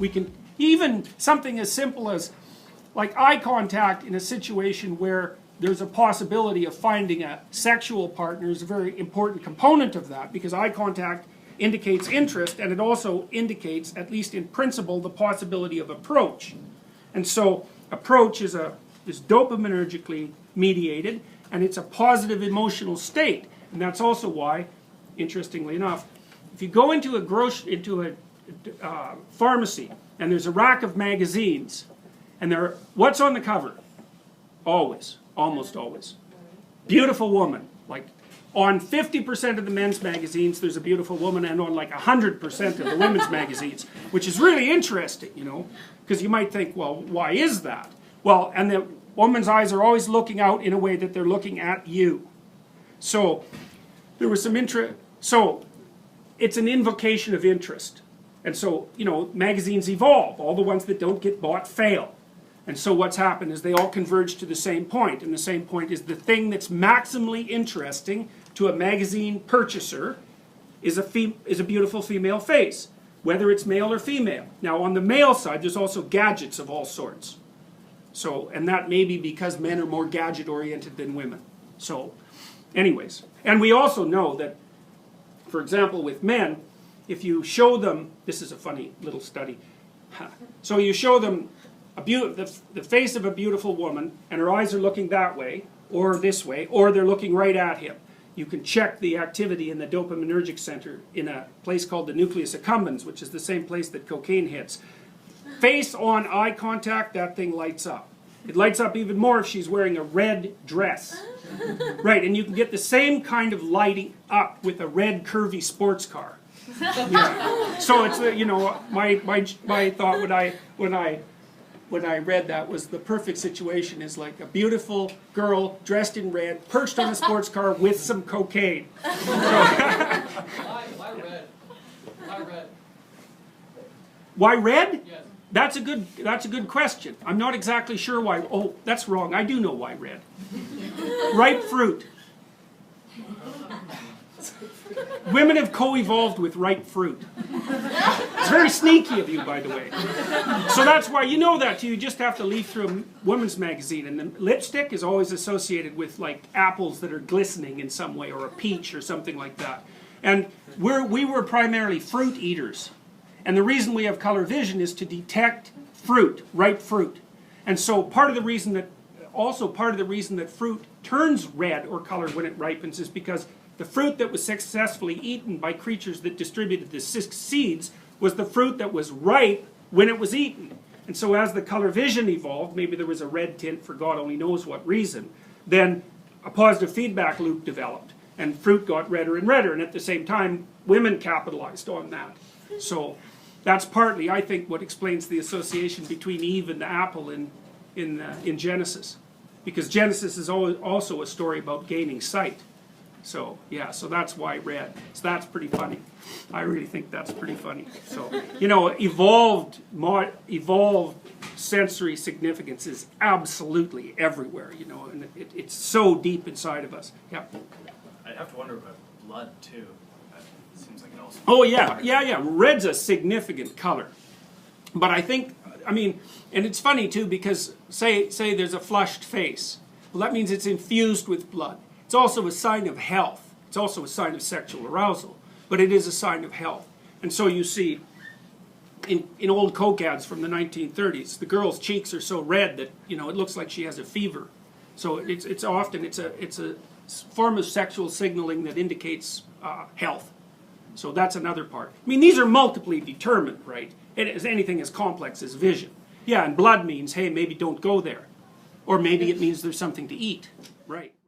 We can, even something as simple as like eye contact in a situation where there's a possibility of finding a sexual partner is a very important component of that, because eye contact indicates interest, and it also indicates, at least in principle, the possibility of approach. And so approach is dopaminergically mediated, and it's a positive emotional state. And that's also why, interestingly enough, if you go into a pharmacy and there's a rack of magazines, and what's on the cover? Always, almost always, beautiful woman. Like on 50% of the men's magazines there's a beautiful woman, and on like 100% of the women's magazines, which is really interesting, you know, because you might think, well, why is that? Well, and the woman's eyes are always looking out in a way that they're looking at you. So there was some interest. So it's an invocation of interest. And so, you know, magazines evolve. All the ones that don't get bought fail. And so what's happened is they all converge to the same point. And the same point is the thing that's maximally interesting to a magazine purchaser is a beautiful female face, whether it's male or female. Now on the male side, there's also gadgets of all sorts. So, and that may be because men are more gadget oriented than women. So, anyways. And we also know that, for example, with men, if you show them, this is a funny little study. So you show them the face of a beautiful woman, and her eyes are looking that way, or this way, or they're looking right at him. You can check the activity in the dopaminergic center in a place called the nucleus accumbens, which is the same place that cocaine hits. Face on eye contact, that thing lights up. It lights up even more if she's wearing a red dress. Right, and you can get the same kind of lighting up with a red curvy sports car. Yeah. So it's, you know, my thought when I read that was the perfect situation is like a beautiful girl dressed in red, perched on a sports car with some cocaine. Why red? Why red? Why red? Yes. That's a good question. I'm not exactly sure why. Oh, that's wrong. I do know why red. Ripe fruit. Women have co-evolved with ripe fruit. It's very sneaky of you, by the way. So that's why you know that. You just have to leaf through a women's magazine, and the lipstick is always associated with like apples that are glistening in some way, or a peach or something like that. And we were primarily fruit eaters. And the reason we have color vision is to detect fruit, ripe fruit. And so part of the reason that fruit turns red or colored when it ripens is because the fruit that was successfully eaten by creatures that distributed the seeds was the fruit that was ripe when it was eaten. And so as the color vision evolved, maybe there was a red tint for God only knows what reason, then a positive feedback loop developed. And fruit got redder and redder, and at the same time, women capitalized on that. So that's partly, I think, what explains the association between Eve and the apple in Genesis. Because Genesis is also a story about gaining sight. So, yeah, so that's why red. So that's pretty funny. I really think that's pretty funny. So, you know, evolved sensory significance is absolutely everywhere, you know, and it's so deep inside of us. Yeah. I have to wonder about blood, too. That seems like it also... Oh, yeah. Red's a significant color. But I think, I mean, and it's funny, too, because say there's a flushed face. Well, that means it's infused with blood. It's also a sign of health. It's also a sign of sexual arousal. But it is a sign of health. And so you see, in old Coke ads from the 1930s, the girl's cheeks are so red that, you know, it looks like she has a fever. So it's often a form of sexual signaling that indicates health. So that's another part. I mean, these are multiply determined, right? It is anything as complex as vision. Yeah, and blood means, hey, maybe don't go there. Or maybe it means there's something to eat. Right.